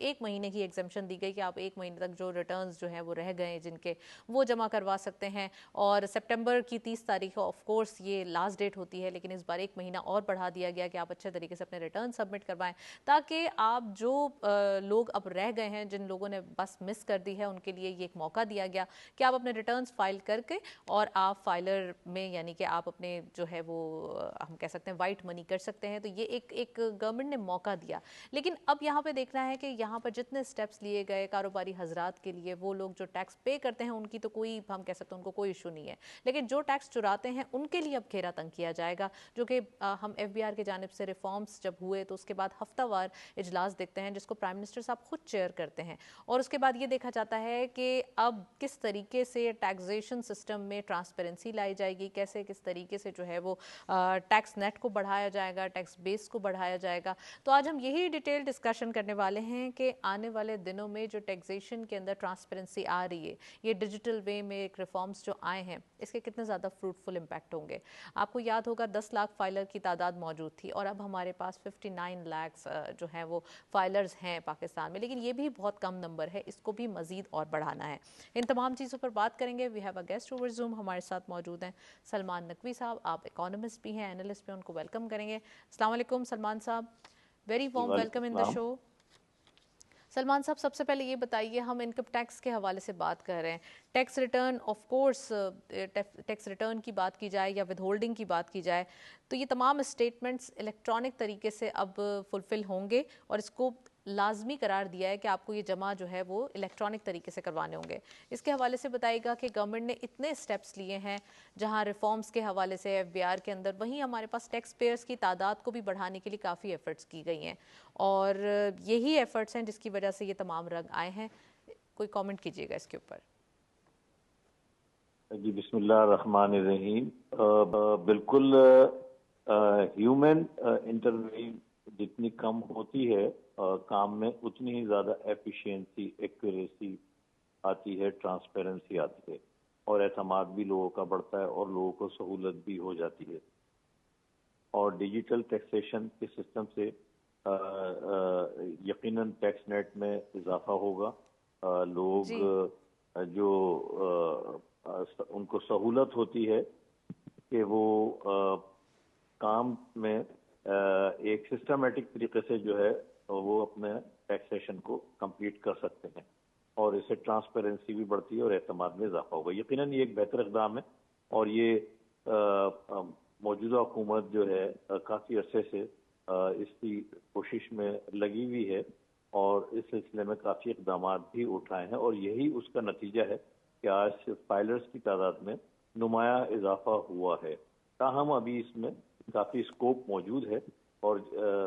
1 مہینے کی ایگزمپشن دی گئی کہ آپ 1 مہینے تک جو ریٹرنز جو ہیں وہ رہ گئے جن کے وہ جمع کروا سکتے ہیں, اور سپٹمبر کی 30 تاریخ آف کورس یہ لاسٹ ڈیٹ ہوتی ہے, لیکن اس بار 1 مہینہ اور بڑھا دیا گیا کہ آپ اچھے طریقے سے اپنے ریٹرن سبمٹ کروائیں, تاکہ آپ جو لوگ اب رہ گئے ہیں, جن لوگوں نے بس مس کر دی ہے, ان کے لیے یہ ایک موقع دیا گیا کہ آپ اپنے ریٹرنز فائل کر کے اور آپ فائلر میں یعنی کہ آپ اپنے جو ہے وہ ہم کہہ سکتے ہیں وائٹ منی کر سکتے ہیں. تو یہ ایک گورنمنٹ نے موقع دیا. لیکن اب یہاں پہ دیکھنا ہے کہ یہاں پر جتنے سٹیپس لیے گئے کاروباری حضرات کے لیے, وہ لوگ جو ٹیکس پے کرتے ہیں ان کی تو کوئی ہم کہہ سکتے ہیں ان کو کوئی ایشو نہیں ہے, لیکن جو ٹیکس چراتے ہیں ان کے لیے اب گھیرا تنگ کیا جائے گا, جو کہ ہم ایف بی آر کی جانب سے ریفارمز جب ہوئے تو اس کے بعد ہفتہ وار اجلاس دیکھتے ہیں جس کو پرائم منسٹر صاحب خود چیئر کرتے ہیں, اور اس کے بعد یہ دیکھا جاتا ہے کہ اب کس طریقے سے ٹیکسیشن سسٹم میں ٹرانسپیرنسی لائی جائے گی, کیسے کس طریقے سے جو ہے وہ ٹیکس نیٹ کو بڑھایا جائے گا, ٹیکس بیس کو بڑھایا جائے گا. تو آج ہم یہی ڈیٹیل ڈسکشن کرنے والے ہیں کہ آنے والے دنوں میں جو ٹیکسیشن کے اندر ٹرانسپیرنسی آ رہی ہے, یہ ڈیجیٹل وے میں ایک ریفارمز جو آئے ہیں, اس کے کتنے زیادہ فروٹفل امپیکٹ ہوں گے. آپ کو یاد ہوگا 10 لاکھ فائلر کی تعداد موجود تھی, اور اب ہمارے پاس 59 لاکھ جو ہیں وہ فائلرز ہیں پاکستان میں, لیکن یہ بھی بہت کم نمبر ہے, اس کو بھی مزید اور بڑھانا ہے. ان تمام چیزوں پر بات کریں گے. We have a guest over Zoom, ہمارے ساتھ موجود ہیں سلمان نقوی صاحب, آپ اکانومسٹ بھی ہیں, اینالسٹ بھی, ان کو ویلکم کریں گے. السلام علیکم سلمان صاحب, ویری وارم ویلکم ان دا شو. سلمان صاحب, سب سے پہلے یہ بتائیے, ہم انکم ٹیکس کے حوالے سے بات کر رہے ہیں, tax return of course tax return کی بات کی جائے یا ود ہولڈنگ کی بات کی جائے تو یہ تمام اسٹیٹمنٹس الیکٹرانک طریقے سے اب فلفل ہوں گے, اور اس کو لازمی قرار دیا ہے کہ آپ کو یہ جمع جو ہے وہ الیکٹرانک طریقے سے کروانے ہوں گے. اس کے حوالے سے بتائیے گا کہ گورنمنٹ نے اتنے سٹیپس لیے ہیں جہاں ریفارمز کے حوالے سے ایف بی آر کے اندر, وہیں ہمارے پاس ٹیکس پیئرز کی تعداد کو بھی بڑھانے کے لیے کافی ایفرٹس کی گئی ہیں, اور یہی ایفرٹس ہیں جس کی وجہ سے یہ تمام رنگ آئے ہیں. کوئی کامنٹ کیجیے گا اس کے اوپر. جی بسم اللہ الرحمن الرحیم. بالکل ہیومن انٹروین جتنی کم ہوتی ہے کام میں, اتنی ہی زیادہ ایفیشینسی, ایکوریسی آتی ہے, ٹرانسپیرنسی آتی ہے, اور اعتماد بھی لوگوں کا بڑھتا ہے, اور لوگوں کو سہولت بھی ہو جاتی ہے. اور ڈیجیٹل ٹیکسیشن کے سسٹم سے یقیناً ٹیکس نیٹ میں اضافہ ہوگا. لوگ جو ان کو سہولت ہوتی ہے کہ وہ کام میں ایک سسٹمیٹک طریقے سے جو ہے وہ اپنے ٹیکسیشن کو کمپلیٹ کر سکتے ہیں, اور اس سے ٹرانسپیرنسی بھی بڑھتی ہے اور اعتماد میں اضافہ ہوگا. یقیناً یہ ایک بہتر اقدام ہے, اور یہ موجودہ حکومت جو ہے کافی عرصے سے اس کی کوشش میں لگی ہوئی ہے, اور اس سلسلے میں کافی اقدامات بھی اٹھائے ہیں, اور یہی اس کا نتیجہ ہے کہ آج فائلرز کی تعداد میں نمایاں اضافہ ہوا ہے. تاہم ابھی اس میں کافی اسکوپ موجود ہے, اور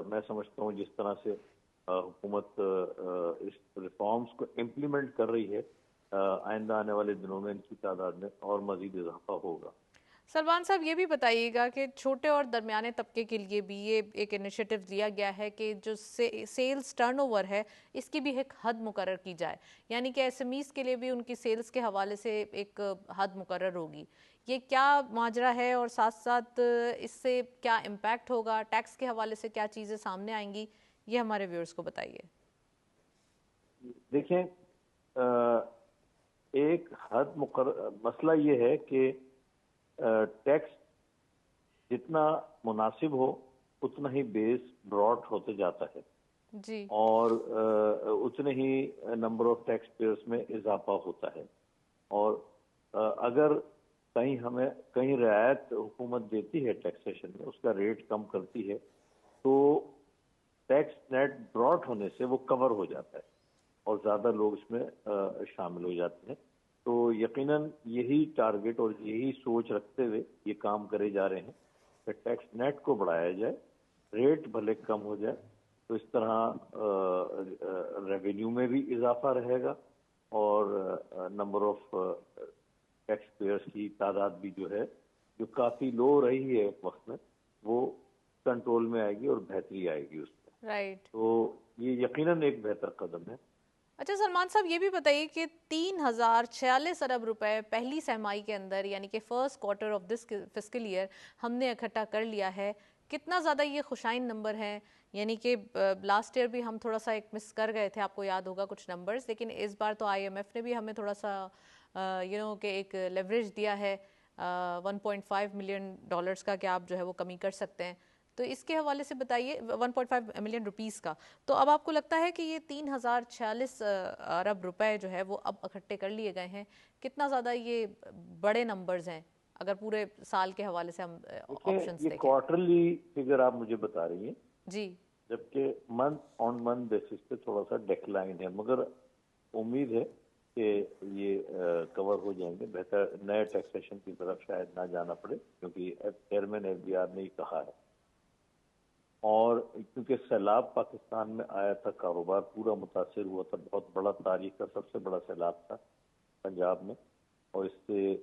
میں سمجھتا ہوں جس طرح سے حکومت اس ریفارمز کو امپلیمنٹ کر رہی ہے, آئندہ آنے والے دنوں میں ان کی تعداد میں اور مزید اضافہ ہوگا. سلمان صاحب, یہ بھی بتائیے گا کہ چھوٹے اور درمیانے طبقے کے لیے بھی یہ ایک انیشیٹو لیا گیا ہے کہ جو سیلز ٹرن اوور ہے اس کی بھی ایک حد مقرر کی جائے, یعنی کہ ایس ایم ایز کے لیے بھی ان کی سیلز کے حوالے سے ایک حد مقرر ہوگی. یہ کیا ماجرا ہے, اور ساتھ ساتھ اس سے کیا امپیکٹ ہوگا, ٹیکس کے حوالے سے کیا چیزیں سامنے آئیں گی, یہ ہمارے ویورز کو بتائیے. دیکھیں, ایک حد مقرر, مسئلہ یہ ہے کہ ٹیکس جتنا مناسب ہو اتنا ہی بیس براڈ ہوتے جاتا ہے, جی, اور اتنے ہی نمبر آف ٹیکس پیئرس میں اضافہ ہوتا ہے. اور اگر کہیں رعایت حکومت دیتی ہے ٹیکسیشن میں, اس کا ریٹ کم کرتی ہے, تو ٹیکس نیٹ براڈ ہونے سے وہ کور ہو جاتا ہے, اور زیادہ لوگ اس میں شامل ہو جاتے ہیں. تو یقیناً یہی ٹارگٹ اور یہی سوچ رکھتے ہوئے یہ کام کرے جا رہے ہیں کہ ٹیکس نیٹ کو بڑھایا جائے, ریٹ بھلے کم ہو جائے, تو اس طرح ریونیو میں بھی اضافہ رہے گا, اور نمبر آف ٹیکس پیئرس کی تعداد بھی جو ہے جو کافی لو رہی ہے ایک وقت میں, وہ کنٹرول میں آئے گی اور بہتری آئے گی اس میں. رائٹ. تو یہ یقیناً ایک بہتر قدم ہے. اچھا سلمان صاحب, یہ بھی بتائیے کہ 3046 ارب روپے پہلی سہ ماہی کے اندر, یعنی کہ first quarter of this fiscal year ہم نے اکٹھا کر لیا ہے کتنا زیادہ یہ خوشائن نمبر ہیں؟ یعنی کہ لاسٹ ایئر بھی ہم تھوڑا سا ایک مس کر گئے تھے، آپ کو یاد ہوگا کچھ نمبرز، لیکن اس بار تو IMF نے بھی ہمیں تھوڑا سا کہ ایک لیوریج دیا ہے $1.5 ملین کا کہ آپ جو ہے وہ کمی کر سکتے ہیں. تو اس کے حوالے سے بتائیے، 1.5 ملین روپیز کا. تو اب آپ کو لگتا ہے کہ یہ 3046 ارب روپے جو ہے وہ اب اکٹھے کر لیے گئے ہیں، کتنا زیادہ یہ بڑے نمبرز ہیں اگر پورے سال کے حوالے سے ہم آپشنز یہ دیکھیں؟ کوارٹرلی فگر آپ مجھے بتا رہی ہیں جی، جبکہ منتھ آن منتھ بیسس پہ تھوڑا سا ڈیکلائن ہے، مگر امید ہے کہ یہ کور ہو جائیں گے. بہتر نئے ٹیکسیشن کی طرف شاید نہ جانا پڑے، کیونکہ چیئرمین FBR نے ہی کہا ہے. اور کیونکہ سیلاب پاکستان میں آیا تھا، کاروبار پورا متاثر ہوا تھا، بہت بڑا تاریخ کا سب سے بڑا سیلاب تھا پنجاب میں، اور اس سے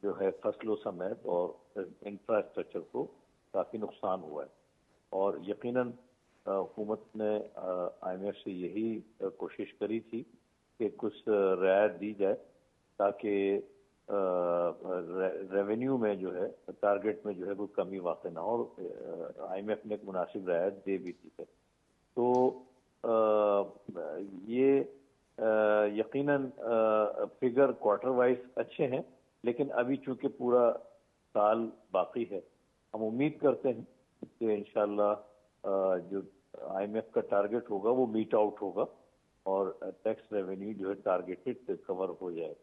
جو ہے فصلوں سمیت اور انفراسٹرکچر کو کافی نقصان ہوا ہے. اور یقیناً حکومت نے IMF سے یہی کوشش کری تھی کہ کچھ رعایت دی جائے تاکہ ریونیو میں جو ہے ٹارگٹ میں جو ہے کوئی کمی واقع نہ ہو. IMF نے ایک مناسب رعایت دے بھی دی ہے. تو یہ یقیناً فگر کوارٹر وائز اچھے ہیں، لیکن ابھی چونکہ پورا سال باقی ہے، ہم امید کرتے ہیں کہ انشاءاللہ جو IMF کا ٹارگٹ ہوگا وہ میٹ آؤٹ ہوگا اور ٹیکس ریونیو جو ہے ٹارگیٹڈ کور ہو جائے.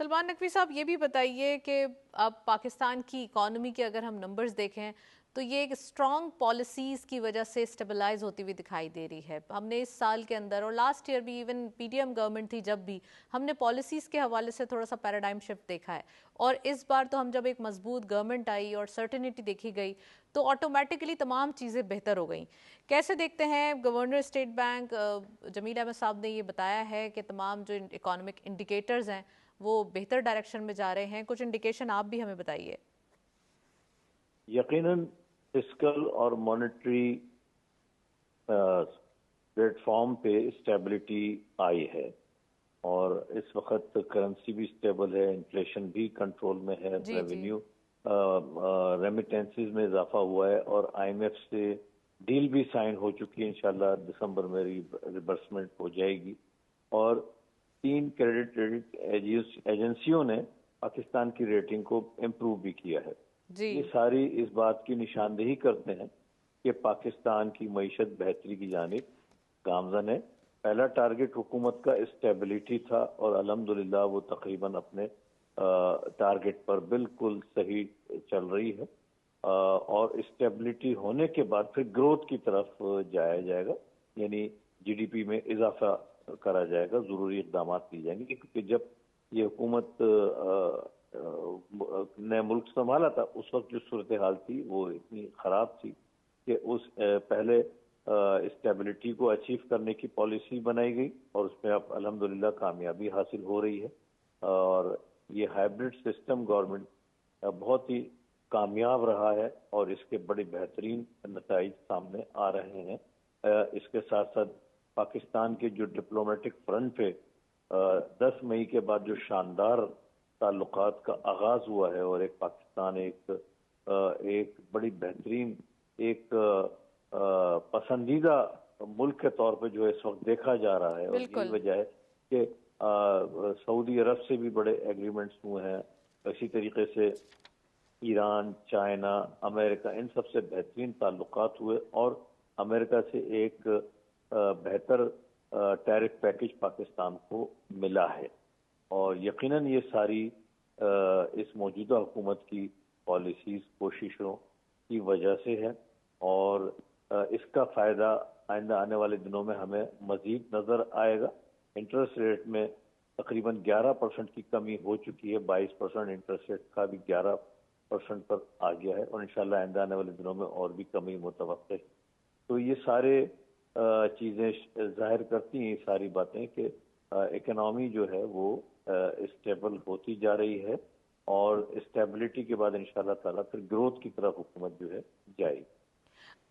سلمان نقوی صاحب یہ بھی بتائیے کہ اب پاکستان کی اکانومی کے اگر ہم نمبرز دیکھیں تو یہ ایک اسٹرانگ پالیسیز کی وجہ سے اسٹیبلائز ہوتی ہوئی دکھائی دے رہی ہے. ہم نے اس سال کے اندر اور لاسٹ ایئر بھی ایون PTM گورنمنٹ تھی جب بھی ہم نے پالیسیز کے حوالے سے تھوڑا سا پیراڈائم شفٹ دیکھا ہے، اور اس بار تو ہم جب ایک مضبوط گورنمنٹ آئی اور سرٹنٹی دیکھی گئی تو آٹومیٹکلی تمام چیزیں بہتر ہو گئیں. کیسے دیکھتے ہیں؟ گورنر اسٹیٹ بینک جمیل احمد صاحب نے یہ بتایا ہے کہ تمام جو اکانومک انڈیکیٹرز ہیں وہ بہتر ڈائریکشن میں جا رہے ہیں. کچھ انڈیکیشن آپ بھی ہمیں بتائیے. یقیناً فسکل اور مانیٹری پلیٹ فارم پہ اسٹیبلٹی آئی ہے، اور اس وقت کرنسی بھی اسٹیبل ہے، انفلیشن بھی کنٹرول میں ہے، ریونیو ریمیٹنسز میں اضافہ ہوا ہے، اور IMF سے ڈیل بھی سائن ہو چکی ہے. انشاءاللہ دسمبر میں ریبرسمنٹ ہو جائے گی. اور 3 کریڈٹ ایجنسیوں نے پاکستان کی ریٹنگ کو امپروو بھی کیا ہے. یہ ساری اس بات کی نشاندہی کرتے ہیں کہ پاکستان کی معیشت بہتری کی جانب گامزن ہے. پہلا ٹارگٹ حکومت کا اسٹیبلٹی تھا، اور الحمدللہ وہ تقریباً اپنے ٹارگٹ پر بالکل صحیح چل رہی ہے. اور اسٹیبلٹی ہونے کے بعد پھر گروتھ کی طرف جایا جائے گا، یعنی GDP میں اضافہ کرا جائے گا، ضروری اقدامات کی جائیں گے. کیونکہ جب یہ حکومت نے ملک سنبھالا تھا اس وقت جو صورتحال تھی وہ اتنی خراب تھی کہ اس پہلے اسٹیبلٹی کو اچیو کرنے کی پالیسی بنائی گئی، اور اس میں اب الحمدللہ کامیابی حاصل ہو رہی ہے. اور یہ ہائیبرڈ سسٹم گورنمنٹ بہت ہی کامیاب رہا ہے، اور اس کے بڑے بہترین نتائج سامنے آ رہے ہیں. اس کے ساتھ ساتھ پاکستان کے جو ڈپلومیٹک فرنٹ پہ 10 مئی کے بعد جو شاندار تعلقات کا آغاز ہوا ہے، اور ایک پاکستان ایک بڑی بہترین ایک پسندیدہ ملک کے طور پہ جو اس وقت دیکھا جا رہا ہے. اور یہی وجہ ہے کہ سعودی عرب سے بھی بڑے ایگریمنٹس ہوئے ہیں، اسی طریقے سے ایران، چائنا، امریکہ، ان سب سے بہترین تعلقات ہوئے، اور امریکہ سے ایک بہتر ٹیرف پیکج پاکستان کو ملا ہے. اور یقیناً یہ ساری اس موجودہ حکومت کی پالیسیز، کوششوں کی وجہ سے ہے، اور اس کا فائدہ آئندہ آنے والے دنوں میں ہمیں مزید نظر آئے گا. انٹرسٹ ریٹ میں تقریباً 11% کی کمی ہو چکی ہے، 22% انٹرسٹ ریٹ کا بھی 11% پر آ گیا ہے، اور انشاءاللہ آئندہ آنے والے دنوں میں اور بھی کمی متوقع ہے. تو یہ سارے چیزیں ظاہر کرتی ہیں، یہ ساری باتیں، کہ اکنامی جو ہے وہ اسٹیبل ہوتی جا رہی ہے، اور اسٹیبلٹی کے بعد انشاءاللہ تعالیٰ پھر گروتھ کی طرف حکومت جو ہے جائے گی.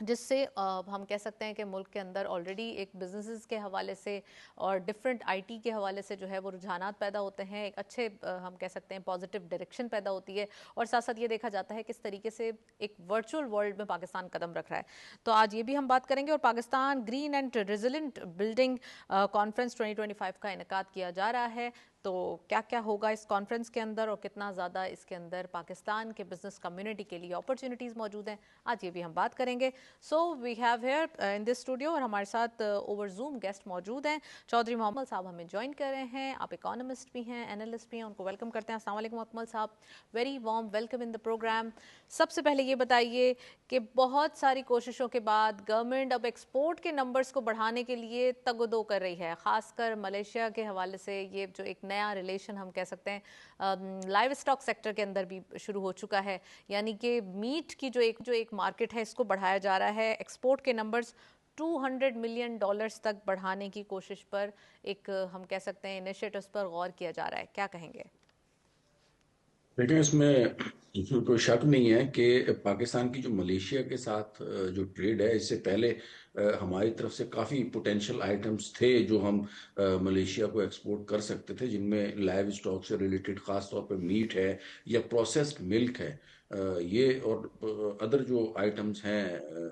جس سے ہم کہہ سکتے ہیں کہ ملک کے اندر آلریڈی ایک بزنسز کے حوالے سے اور ڈفرینٹ آئی ٹی کے حوالے سے جو ہے وہ رجحانات پیدا ہوتے ہیں، ایک اچھے ہم کہہ سکتے ہیں پازیٹیو ڈائریکشن پیدا ہوتی ہے، اور ساتھ ساتھ یہ دیکھا جاتا ہے کس طریقے سے ایک ورچوئل ورلڈ میں پاکستان قدم رکھ رہا ہے۔ تو آج یہ بھی ہم بات کریں گے، اور Pakistan green and resilient building conference 2025 کا انعقاد کیا جا رہا ہے۔ تو کیا کیا ہوگا اس کانفرنس کے اندر، اور کتنا زیادہ اس کے اندر پاکستان کے بزنس کمیونٹی کے لیے اپرچونیٹیز موجود ہیں، آج یہ بھی ہم بات کریں گے۔ So we have here in this studio, اور ہمارے ساتھ اوور زوم گیسٹ موجود ہیں۔ چودھری محمد صاحب ہمیں جوائن کر رہے ہیں، آپ اکانومسٹ بھی ہیں، اینالسٹ بھی ہیں، ان کو ویلکم کرتے ہیں۔ السلام علیکم اکمل صاحب، very warm welcome in the programme. سب سے پہلے یہ بتائیے کہ بہت ساری کوششوں کے بعد گورنمنٹ اب ایکسپورٹ کے نمبرز کو بڑھانے کے لیے تگ و دو کر رہی ہے، خاص کر ملیشیا کے حوالے سے یہ جو ایک نیا ریلیشن ہم کہہ سکتے ہیں لائیو اسٹاک سیکٹر کے اندر بھی شروع ہو چکا ہے، یعنی کہ میٹ کی جو ایک مارکیٹ ہے اس کو بڑھایا جا رہا ہے، ایکسپورٹ کے نمبرز $200 ملین تک بڑھانے کی کوشش پر ایک ہم کہہ سکتے ہیں انیشیٹوز پر غور کیا جا رہا ہے، کیا کہیں گے؟ دیکھیں، اس میں کوئی شک نہیں ہے کہ پاکستان کی جو ملیشیا کے ساتھ جو ٹریڈ ہے، اس سے پہلے ہماری طرف سے کافی پوٹینشیل آئٹمز تھے جو ہم ملیشیا کو ایکسپورٹ کر سکتے تھے، جن میں لائیو اسٹاک سے ریلیٹڈ خاص طور پہ میٹ ہے یا پروسیسڈ ملک ہے، یہ اور ادر جو آئٹمز ہیں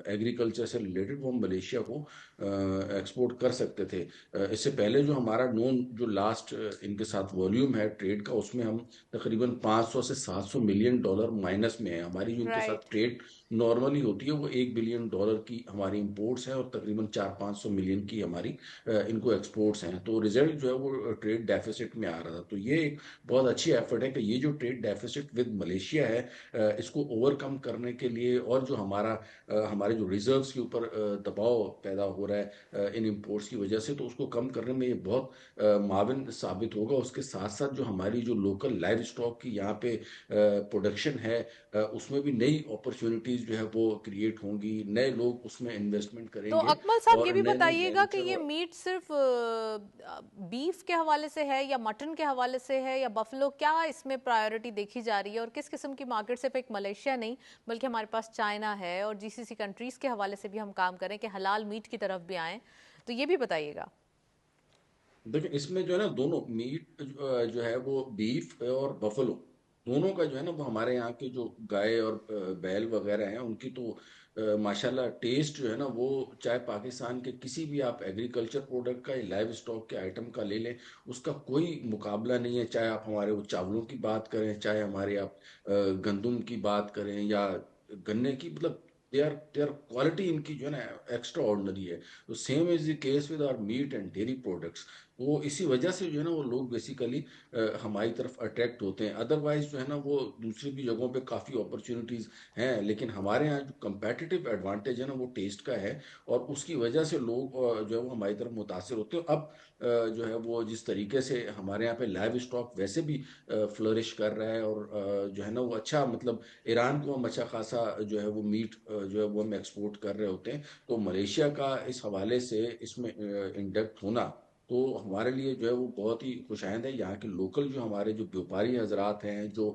ایگریکلچر سے ریلیٹڈ، وہ ہم ملیشیا کو ایکسپورٹ کر سکتے تھے۔ اس سے پہلے جو ہمارا نون جو لاسٹ ان کے ساتھ والیوم ہے ٹریڈ کا، اس میں ہم تقریباً 500 سے 700 ملین ڈالر مائنس میں ہے۔ ہماری جو ان کے ساتھ ٹریڈ نارملی ہوتی ہے وہ $1 بلین کی ہماری امپورٹس ہیں، اور تقریباً 400-500 ملین کی ہماری ان کو ایکسپورٹس ہیں۔ تو ریزلٹ جو ہے وہ ٹریڈ ڈیفیسٹ میں آ رہا تھا۔ تو یہ ایک بہت اچھی ایفرٹ ہے کہ یہ جو ٹریڈ ڈیفیسٹ ود ملیشیا ہے، اس کو اوور کم کرنے کے لیے، اور جو ہمارے جو ریزروز کے اوپر دباؤ پیدا ہو رہا ہے ان امپورٹس کی وجہ سے، تو اس کو کم کرنے میں یہ بہت معاون ثابت ہوگا۔ اس کے ساتھ ساتھ جو ہماری جو لوکل لائیو اسٹاک کی یہاں پہ پروڈکشن ہے، اس میں بھی نئی اپرچونٹیز جو ہے وہ کریٹ ہوں گی، نئے لوگ اس میں انویسٹمنٹ کریں تو گے، اکمل صاحب یہ اور بھی نئے نئے بتائیے گا کہ وینچر یہ میٹ صرف بیف کے حوالے سے ہے یا مٹن کے حوالے سے ہے یا بفلو، کیا اس میں پرائیورٹی دیکھی جا رہی ہے، اور کس قسم کی مارکیٹ؟ صرف ایک ملیشیا نہیں بلکہ ہمارے پاس چائنا ہے، اور جی سی سی کنٹریز کے حوالے سے بھی ہم کام کریں کہ حلال میٹ کی طرف بھی آئیں، تو یہ بھی بتائیے گا۔ دیکھیں، اس میں جو ہے نا دونوں میٹ جو ہے وہ بیف اور بفلو دونوں کا جو ہے نا، وہ ہمارے یہاں کے جو گائے اور بیل وغیرہ ہیں ان کی تو ماشاءاللہ ٹیسٹ جو ہے نا، وہ چاہے پاکستان کے کسی بھی آپ ایگریکلچر پروڈکٹ کا یا لائیو اسٹاک کے آئٹم کا لے لیں، اس کا کوئی مقابلہ نہیں ہے۔ چاہے آپ ہمارے وہ چاولوں کی بات کریں، چاہے ہمارے آپ گندم کی بات کریں یا گنے کی، مطلب دے آر کوالٹی ان کی جو ہے نا ایکسٹرا آرڈنری ہے۔ تو same as the case with our meat and dairy products. وہ اسی وجہ سے جو ہے نا وہ لوگ بیسیکلی ہماری طرف اٹریکٹ ہوتے ہیں۔ ادروائز جو ہے نا وہ دوسری بھی جگہوں پہ کافی اپرچونیٹیز ہیں، لیکن ہمارے یہاں جو کمپیٹیٹیو ایڈوانٹیج ہے نا وہ ٹیسٹ کا ہے، اور اس کی وجہ سے لوگ جو ہے وہ ہماری طرف متاثر ہوتے ہیں۔ اب جو ہے وہ جس طریقے سے ہمارے یہاں پہ لائیو اسٹاک ویسے بھی فلرش کر رہا ہے، اور جو ہے نا وہ اچھا، مطلب ایران کو ہم اچھا خاصا جو ہے وہ میٹ جو ہے وہ ہم ایکسپورٹ کر رہے ہوتے ہیں، تو ملیشیا کا اس حوالے سے اس میں انڈکٹ ہونا تو ہمارے لیے جو ہے وہ بہت ہی خوش آئند ہے۔ یہاں کے لوکل جو ہمارے جو بیوپاری حضرات ہیں، جو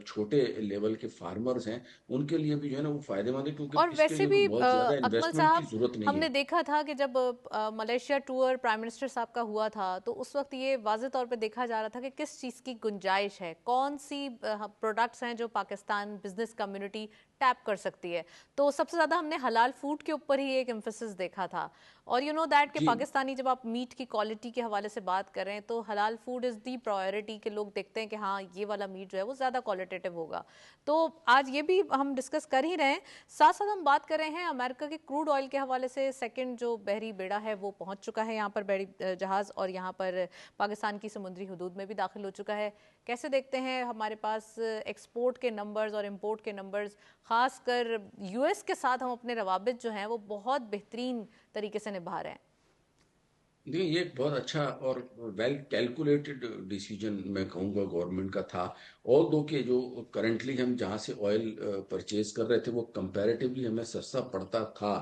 چھوٹے لیول کے فارمرز ہیں، ان کے لیے بھی جو ہے نا وہ فائدہ مند ہے، اور کیونکہ اس کے ویسے لیے کوئی بھی بہت زیادہ اکمل انویسٹمنٹ کی صاحب، ضرورت ہم نہیں نے ہے۔ دیکھا تھا کہ جب ملیشیا ٹور پرائم منسٹر صاحب کا ہوا تھا تو اس وقت یہ واضح طور پہ دیکھا جا رہا تھا کہ کس چیز کی گنجائش ہے، کون سی پروڈکٹس ہیں جو پاکستان بزنس کمیونٹی ٹیپ کر سکتی ہے۔ تو سب سے زیادہ ہم نے حلال فوڈ کے اوپر ہی ایک ایمفیسس دیکھا تھا، اور یو نو دیٹ کہ جی پاکستانی، جب آپ میٹ کی کوالٹی کے حوالے سے بات کر رہے ہیں تو حلال فوڈ از دی پرائیورٹی، کہ لوگ دیکھتے ہیں کہ ہاں یہ والا میٹ جو ہے وہ زیادہ کوالٹیٹیو ہوگا۔ تو آج یہ بھی ہم ڈسکس کر ہی رہے ہیں، ساتھ ساتھ ہم بات کر رہے ہیں امریکہ کے کروڈ آئل کے حوالے سے۔ سیکنڈ جو بحری بیڑا ہے وہ پہنچ چکا ہے یہاں پر، بحری جہاز، اور یہاں پر پاکستان کی سمندری حدود میں بھی داخل ہو چکا ہے۔ کیسے دیکھتے ہیں ہمارے پاس ایکسپورٹ کے نمبرز اور امپورٹ کے نمبرز، خاص کر یو ایس کے ساتھ ہم اپنے روابط جو ہیں وہ بہت بہترین طریقے سے نبھا رہے ہیں؟ دیکھیں، یہ ایک بہت اچھا اور ویل کیلکولیٹڈ ڈیسیجن میں کہوں گا گورنمنٹ کا تھا۔ اور دو کہ جو کرنٹلی ہم جہاں سے آئل پرچیز کر رہے تھے وہ کمپیریٹیولی ہمیں سستا پڑتا تھا،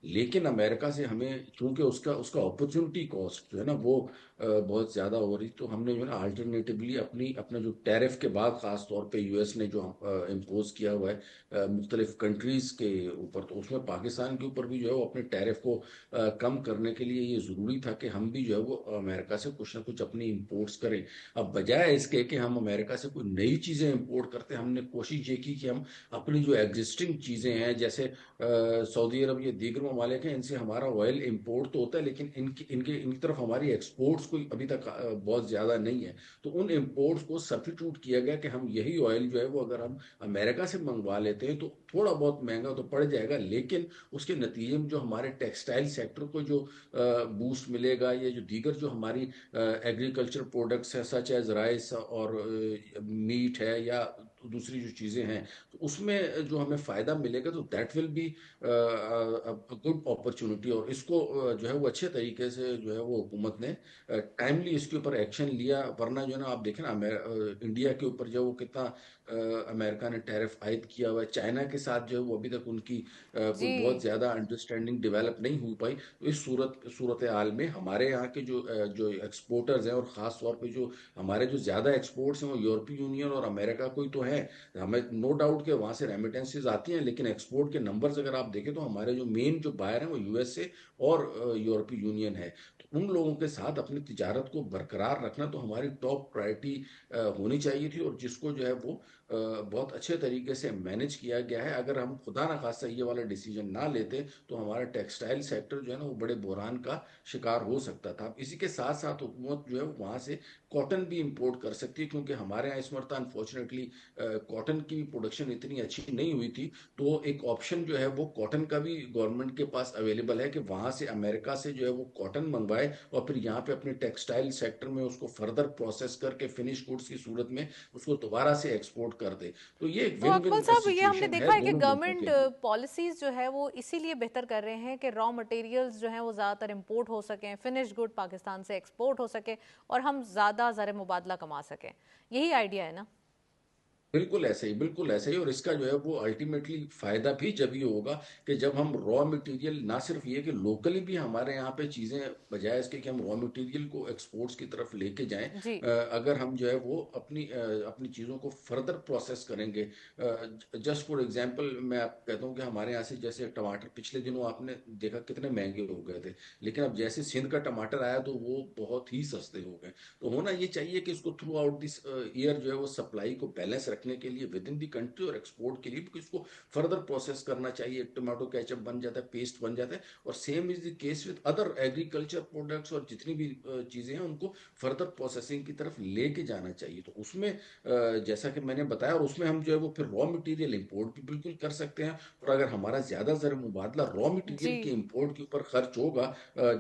لیکن امریکہ سے ہمیں چونکہ اس کا اپرچونٹی کاسٹ جو ہے نا وہ بہت زیادہ ہو رہی، تو ہم نے جو ہے نا آلٹرنیٹیولی اپنا جو ٹیرف کے بعد خاص طور پہ یو ایس نے جو امپوز کیا ہوا ہے مختلف کنٹریز کے اوپر، تو اس میں پاکستان کے اوپر بھی جو ہے وہ اپنے ٹیرف کو کم کرنے کے لیے یہ ضروری تھا کہ ہم بھی جو ہے وہ امریکہ سے کچھ نہ کچھ اپنی امپورٹس کریں۔ اب بجائے اس کے کہ ہم امریکہ سے کوئی نئی چیزیں امپورٹ کرتے، ہم نے کوشش یہ کی کہ ہم اپنی جو ایگزسٹنگ چیزیں ہیں، جیسے سعودی عرب یا دیگر ممالک ہیں، ان سے ہمارا آئل امپورٹ تو ہوتا ہے، لیکن ان کی طرف ہماری ایکسپورٹس کوئی ابھی تک بہت زیادہ نہیں ہے، تو ان امپورٹس کو سبسٹیٹیوٹ کیا گیا کہ ہم یہی آئل جو ہے وہ اگر ہم امریکہ سے منگوا لیتے ہیں تو تھوڑا بہت مہنگا تو پڑ جائے گا، لیکن اس کے نتیجے میں جو ہمارے ٹیکسٹائل سیکٹر کو جو بوسٹ ملے گا، یا جو دیگر جو ہماری ایگریکلچر پروڈکٹس ہیں سچ ایز رائس اور میٹ ہے یا دوسری جو چیزیں ہیں، تو اس میں جو ہمیں فائدہ ملے گا تو that will be good opportunity, اور اس کو جو ہے وہ اچھے طریقے سے جو ہے وہ حکومت نے ٹائملی اس کے اوپر ایکشن لیا، ورنہ جو ہے نا آپ دیکھیں نا انڈیا کے اوپر جو وہ کتنا امریکہ نے ٹیرف عائد کیا ہوا ہے، چائنا کے ساتھ جو ہے وہ ابھی تک ان کی کوئی بہت جی زیادہ انڈرسٹینڈنگ ڈیولپ نہیں ہو پائی، تو اس صورت حال میں ہمارے یہاں کے جو ایکسپورٹرز ہیں، اور خاص طور پہ جو ہمارے جو زیادہ ایکسپورٹس ہیں وہ یورپی یونین اور امریکہ کو ہی تو ہے، ہمیں نو ڈاؤٹ کہ وہاں سے ریمیٹنسز آتی ہیں، لیکن ایکسپورٹ کے نمبرز اگر آپ دیکھیں تو ہمارے جو مین جو بائر ہیں وہ یو ایس اے اور یورپی یونین ہے، تو ان لوگوں کے ساتھ اپنی تجارت کو برقرار رکھنا تو ہماری ٹاپ پرائرٹی ہونی چاہیے تھی، اور جس کو جو ہے وہ بہت اچھے طریقے سے مینج کیا گیا ہے۔ اگر ہم خدا نہ خواستہ یہ والا ڈیسیجن نہ لیتے تو ہمارا ٹیکسٹائل سیکٹر جو ہے نا وہ بڑے بحران کا شکار ہو سکتا تھا۔ اسی کے ساتھ ساتھ حکومت جو ہے وہاں سے کاٹن بھی امپورٹ کر سکتی ہے، کیونکہ ہمارے یہاں اس مرتبہ انفارچونیٹلی کاٹن کی پروڈکشن اتنی اچھی نہیں ہوئی تھی، تو ایک آپشن جو ہے وہ کاٹن کا بھی گورنمنٹ کے پاس اویلیبل ہے کہ وہاں سے امریکہ سے جو ہے وہ کاٹن منگوائے اور پھر یہاں پہ اپنے ٹیکسٹائل سیکٹر میں اس کو فردر پروسیس کر کے فنش گڈس کی صورت میں اس کو دوبارہ سے ایکسپورٹ کر دے، تو یہ ایک تو ون اکمل ون صاحب، یہ ہم نے سچویشن ہے دیکھا ہے کہ دونوں ملکوں گورنمنٹ کے لیے۔ پالیسیز جو ہے وہ اسی لیے بہتر کر رہے ہیں کہ را مٹیریلز جو ہیں وہ زیادہ تر امپورٹ ہو سکیں، فنش گڈ پاکستان سے ایکسپورٹ ہو سکے اور ہم زیادہ زر مبادلہ کما سکیں، یہی آئیڈیا ہے نا؟ بالکل ایسے ہی، بالکل ایسے ہی، اور اس کا جو ہے وہ الٹیمیٹلی فائدہ بھی جب یہ ہوگا کہ جب ہم را مٹیریل نہ صرف یہ کہ لوکلی بھی ہمارے یہاں پہ چیزیں، بجائے اس کے کہ ہم را مٹیریل کو ایکسپورٹس کی طرف لے کے جائیں، جی اگر ہم جو ہے وہ اپنی چیزوں کو فردر پروسیس کریں گے، جسٹ فار ایگزامپل میں آپ کہتا ہوں کہ ہمارے یہاں سے جیسے ٹماٹر پچھلے دنوں آپ نے دیکھا کتنے مہنگے ہو گئے تھے، لیکن اب جیسے سندھ کا ٹماٹر آیا تو وہ بہت ہی سستے ہو گئے، تو ہونا یہ چاہیے کہ اس کو تھرو آؤٹ دس ایئر جو ہے وہ سپلائی کو بیلنس رکھنے کے لیے ود ان دی کنٹری اور ایکسپورٹ کے لیے بھی اس کو فردر پروسیس کرنا چاہیے، ایک ٹومیٹو کیچپ بن جاتا ہے، پیسٹ بن جاتا ہے، اور same as the case with other agriculture products, اور جتنی بھی چیزیں ہیں ان کو فردر پروسیسنگ کی طرف لے کے جانا چاہیے، تو اس میں جیسا کہ میں نے بتایا، اور اس میں ہم جو ہے وہ پھر را مٹیریل امپورٹ بھی بالکل کر سکتے ہیں، اور اگر ہمارا زیادہ زر مبادلہ را مٹیریل کے جی امپورٹ کے اوپر خرچ ہوگا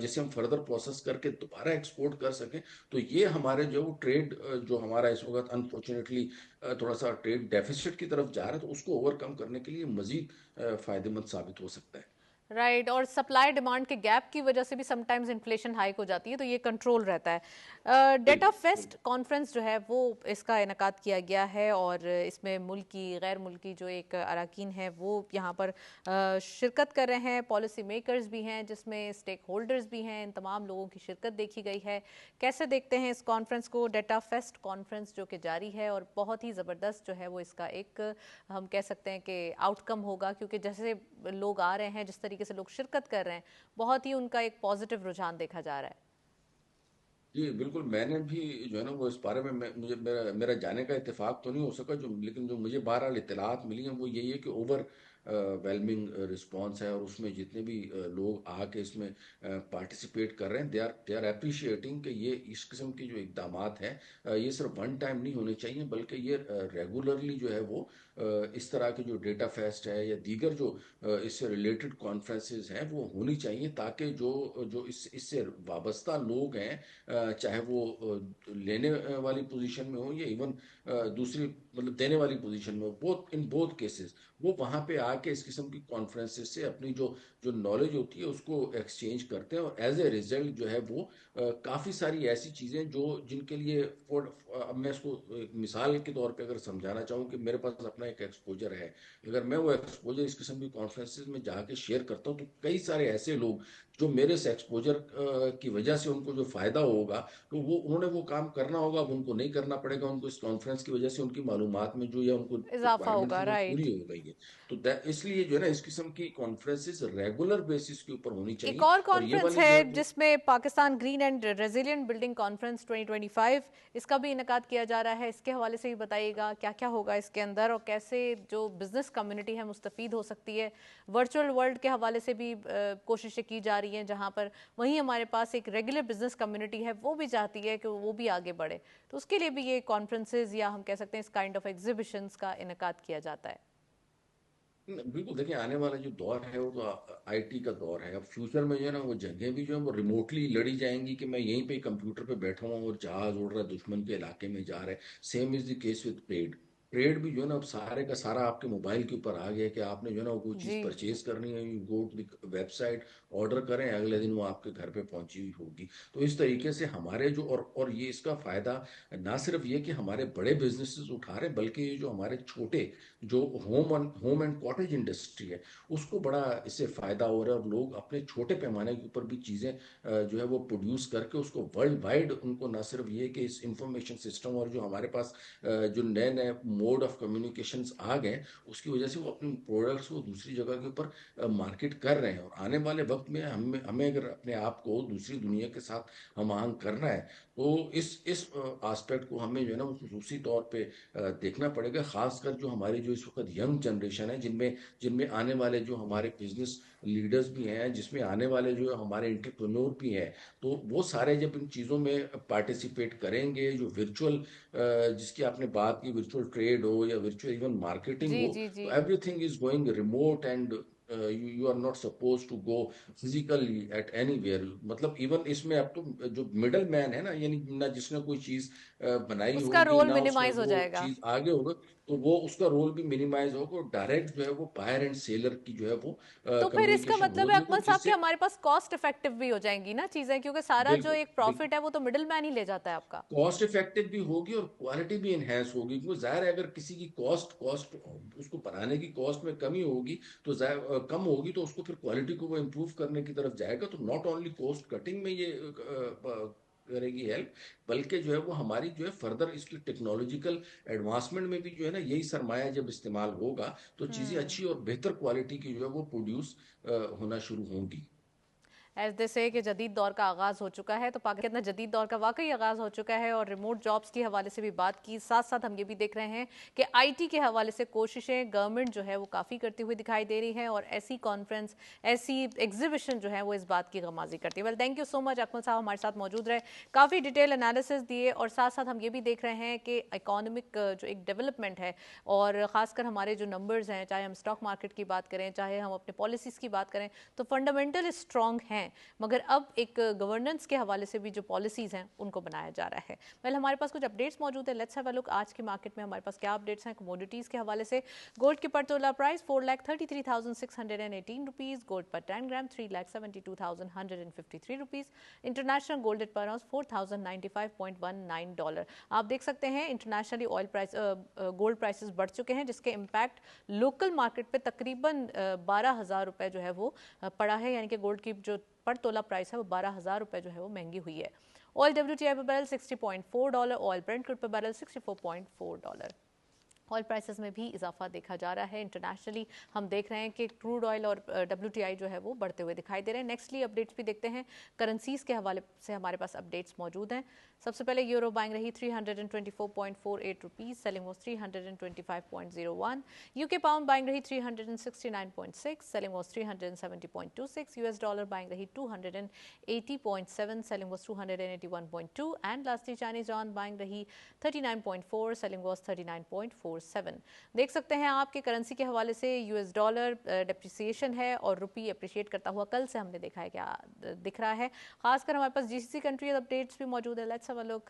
جسے ہم فردر پروسیس کر کے دوبارہ ایکسپورٹ کر سکیں، تو یہ ہمارے جو وہ ٹریڈ جو ہمارا اس وقت انفارچونیٹلی تھوڑا سا ٹریڈ ڈیفیسٹ کی طرف جا رہا ہے، تو اس کو اوور کم کرنے کے لیے مزید فائدہ مند ثابت ہو سکتا ہے۔ رائٹ، اور سپلائی ڈیمانڈ کے گیپ کی وجہ سے بھی سم ٹائمز انفلیشن ہائک ہو جاتی ہے، تو یہ کنٹرول رہتا ہے۔ ڈیٹا بالکل فیسٹ بالکل۔ کانفرنس جو ہے وہ اس کا انعقاد کیا گیا ہے، اور اس میں ملکی غیر ملکی جو ایک اراکین ہیں وہ یہاں پر شرکت کر رہے ہیں، پالیسی میکرز بھی ہیں جس میں اسٹیک ہولڈرز بھی ہیں، ان تمام لوگوں کی شرکت دیکھی گئی ہے۔ کیسے دیکھتے ہیں اس کانفرنس کو؟ ڈیٹا فیسٹ کانفرنس جو کہ جاری ہے، اور بہت ہی زبردست جو ہے وہ اس کا ایک ہم کہہ سکتے ہیں کہ آؤٹ کم ہوگا، کیونکہ جیسے لوگ آ رہے ہیں، جس طریقے سے لوگ شرکت کر رہے ہیں، بہت ہی ان کا ایک پازیٹیو رجحان دیکھا جا رہا ہے۔ جی بالکل، میں نے بھی جو ہے نا وہ اس بارے میں مجھے میرا جانے کا اتفاق تو نہیں ہو سکا، لیکن جو مجھے بہرحال اطلاعات ملی ہیں وہ یہی ہے کہ اوور ویلمنگ رسپانس ہے، اور اس میں جتنے بھی لوگ آ کے اس میں پارٹیسپیٹ کر رہے ہیں، دے آر اپریشیٹنگ کہ یہ اس قسم کی جو اقدامات ہیں یہ صرف ون ٹائم نہیں ہونے چاہیے، بلکہ یہ ریگولرلی جو ہے وہ اس طرح کے جو ڈیٹا فیسٹ ہے یا دیگر جو اس سے ریلیٹڈ کانفرنسز ہیں وہ ہونی چاہیے، تاکہ جو اس سے وابستہ لوگ ہیں، چاہے وہ لینے والی پوزیشن میں ہو یا ایون دوسری مطلب دینے والی پوزیشن میں ہو، ان بوتھ کیسز وہ وہاں پہ آ کے اس قسم کی کانفرنسز سے اپنی جو نالج ہوتی ہے اس کو ایکسچینج کرتے ہیں، اور ایز اے ریزلٹ جو ہے وہ کافی ساری ایسی چیزیں جن کے لیے اب میں اس کو ایک مثال کے طور پہ اگر سمجھانا چاہوں کہ میرے پاس اپنا ایک ایکسپوجر ہے. اگر میں وہ ایکسپوجر اس قسم کی کانفرنسز میں جا کے شیئر کرتا ہوں تو کئی سارے ایسے لوگ جو میرے اس ایکسپوجر کی وجہ سے ان کو جو فائدہ ہوگا تو وہ انہوں نے وہ کام کرنا ہوگا, اب ان کو نہیں کرنا پڑے گا, ان کو اس کانفرنس کی وجہ سے ان کی معلومات میں جو یا ان کو اضافہ ریکوائرمنٹ تھی ہوگا. وہ رائٹ. پوری ہو گئی ہے. تو اس لیے جو ہے نا اس قسم کی کانفرنسز ریگولر بیسس کے اوپر ہونی ایک چاہیے. اور اور یہ کانفرنس والی جو ہے ہے جس میں Pakistan green and resilient building conference 2025 اس کا بھی انعقاد کیا جا رہا ہے. اس کے حوالے سے بھی بتائیے گا کیا کیا ہوگا اس کے اندر اور کیسے جو بزنس کمیونٹی ہے مستفید ہو سکتی ہے. ورچوئل ورلڈ کے حوالے سے بھی کوششیں کی جا رہی ہیں جہاں پر وہیں ہمارے پاس ایک ریگولر بزنس کمیونٹی ہے وہ بھی چاہتی ہے کہ وہ بھی آگے بڑھے. تو اس کے لیے بھی یہ کانفرنسز یا ہم کہہ سکتے ہیں اس کائنڈ آف ایگزیبیشنز کا انعقاد کیا جاتا ہے. بالکل. دیکھیں آنے والا جو دور ہے وہ تو آئی ٹی کا دور ہے. اب فیوچر میں جو ہے نا وہ جنگیں بھی جو ہیں وہ ریموٹلی لڑی جائیں گی کہ میں یہیں پہ کمپیوٹر پہ بیٹھا ہوں اور جہاز اڑ رہا ہے دشمن کے علاقے میں جا رہا ہے. Same as the case with trade. Trade بھی جو ہے نا اب سارے کا سارا آپ کے موبائل کے اوپر آ گیا کہ آپ نے جو ہے نا کوئی چیز جی پرچیز کرنی ہے, you go to the website, order کریں, اگلے دن وہ آپ کے گھر پہ پہنچی ہوئی ہوگی. تو اس طریقے سے ہمارے جو اور یہ اس کا فائدہ نہ صرف یہ کہ ہمارے بڑے بزنسز اٹھا رہے بلکہ یہ جو ہمارے چھوٹے جو ہوم اینڈ کاٹیج انڈسٹری ہے اس کو بڑا اس سے فائدہ ہو رہا ہے. اور لوگ اپنے چھوٹے پیمانے کے اوپر بھی چیزیں جو ہے وہ پروڈیوس کر کے اس کو ورلڈ وائڈ, ان کو نہ صرف یہ کہ اس انفارمیشن سسٹم اور جو ہمارے پاس جو نئے نئے موڈ آف کمیونیکیشنز آ گئے اس کی وجہ سے وہ اپنے پروڈکٹس کو دوسری جگہ کے اوپر مارکیٹ کر رہے ہیں. اور آنے والے وقت میں ہمیں اگر اپنے آپ کو دوسری دنیا کے ساتھ ہم آہنگ کرنا ہے تو اس آسپیکٹ کو ہمیں جو ہے نا خصوصی طور پہ دیکھنا پڑے گا. خاص کر جو ہماری جو اس وقت ینگ جنریشن ہے جن میں آنے والے جو ہمارے بزنس لیڈرز بھی ہیں, جس میں آنے والے جو ہمارے انٹرپرینور بھی ہیں, تو وہ سارے جب ان چیزوں میں پارٹیسپیٹ کریں گے, جو ورچوئل جس کی آپ نے بات کی ورچوئل ٹریڈ ہو یا ورچوئل ایون مارکیٹنگ جی ہو, جی تو جی everything is going remote and you are not supposed to go physically at anywhere. مطلب ایون اس میں اب تو جو مڈل مین ہے نا, یعنی نہ جس نے کوئی چیز بنائی اس کا ہوگی رول نہ اس میں منیمائز ہو وہ جائے گا. چیز آگے ہوگا, تو وہ اس کا رول بھی منیمائز ہوگا اور ڈائریکٹ جو ہے وہ بائر اینڈ سیلر کی جو ہے وہ تو پھر اس کا کمیونیکیشن مطلب ہے ہوگی اکمل جس صاحب کہ سے ہمارے پاس کاسٹ افیکٹو بھی ہو جائیں گی نا چیزیں, کیونکہ سارا جو بالکل ایک بالکل پروفٹ ہے وہ تو مڈل مین ہی لے جاتا ہے آپ کا. کاسٹ افیکٹو بھی ہوگی اور کوالٹی بھی انہینس ہوگی. کیونکہ ظاہر ہے اگر کسی کی کاسٹ اس کو بنانے کی کاسٹ میں کمی ہوگی تو کم ہوگی تو اس کو پھر کوالٹی کو وہ امپروو کرنے کی طرف جائے گا. تو ناٹ اونلی کاسٹ کٹنگ میں یہ کرے گی ہیلپ, بلکہ جو ہے وہ ہماری جو ہے فردر اس کی ٹیکنالوجیکل ایڈوانسمنٹ میں بھی جو ہے نا یہی سرمایہ جب استعمال ہوگا تو چیزیں اچھی اور بہتر کوالٹی کی جو ہے وہ پروڈیوس ہونا شروع ہوں گی. ایز دے سے کہ جدید دور کا آغاز ہو چکا ہے, تو پاکستان جدید دور کا واقعی آغاز ہو چکا ہے اور ریموٹ جابز کے حوالے سے بھی بات کی. ساتھ ساتھ ہم یہ بھی دیکھ رہے ہیں کہ آئی ٹی کے حوالے سے کوششیں گورنمنٹ جو ہے وہ کافی کرتی ہوئی دکھائی دے رہی ہیں اور ایسی کانفرنس ایسی ایگزیبیشن جو ہے وہ اس بات کی غمازی کرتی ہے. ویل تھینک یو سو مچ اکمل صاحب ہمارے ساتھ موجود رہے, کافی ڈیٹیل انالیسز دیے, اور ساتھ ساتھ ہم یہ بھی دیکھ رہے ہیں کہ اکانومک جو ایک ڈیولپمنٹ ہے اور خاص کر ہمارے جو نمبرز ہیں, چاہے ہم اسٹاک مارکیٹ کی بات کریں چاہے ہم اپنے پالیسیز کی بات کریں, تو فنڈامنٹل اسٹرانگ ہیں, مگر اب ایک گورننس کے حوالے سے بھی جو پالیسیز ہیں ان کو بنایا جا رہا ہے. ویل ہمارے پاس کچھ اپڈیٹس موجود ہیں, لیٹس ہیو اے لک آج کی مارکیٹ میں ہمارے پاس کیا اپڈیٹس ہیں. کموڈیٹیز کے حوالے سے گولڈ کی پر تولہ پرائس 4,33,618 روپیز, گولڈ پر 10 گرام 3,72,153 روپیز, انٹرنیشنل گولڈ پر آؤنس $4,095.19. آپ دیکھ سکتے ہیں internationally oil price gold prices بڑھ چکے ہیں جس کے امپیکٹ لوکل مارکیٹ پہ تقریباً 12,000 روپے جو ہے وہ پڑا ہے, یعنی کہ گولڈ کی جو پر تولہ پرائس ہے وہ 12,000 روپے جو ہے وہ مہنگی ہوئی ہے. آئل WTI پر بیرل $60.4, آئل برنٹ کروڈ پر بیرل $64.4. آئل پرائسز میں بھی اضافہ دیکھا جا رہا ہے. انٹرنیشنلی ہم دیکھ رہے ہیں کہ کروڈ آئل اور WTI جو ہے وہ بڑھتے ہوئے دکھائی دے رہے ہیں. نیکسٹلی اپڈیٹس بھی دیکھتے ہیں, کرنسیز کے حوالے سے ہمارے پاس اپڈیٹس موجود ہیں. سب سے پہلے یورو بائنگ رہی 324.48 rupees, selling was 325.01. UK pound buying رہی 369.6, selling was 370.26. US dollar buying رہی 280.7, selling was 281.2. And lastly Chinese yuan buying رہی 39.4, سیلنگ واز 39.47. دیکھ سکتے ہیں آپ کے کرنسی کے حوالے سے US ڈالر ڈیپریسیشن ہے اور روپی اپریشیٹ کرتا ہوا کل سے ہم نے دیکھا ہے کیا دکھ رہا ہے. خاص کر ہمارے پاس GCC کنٹریز اپڈیٹس بھی موجود ہے. Let's have a look.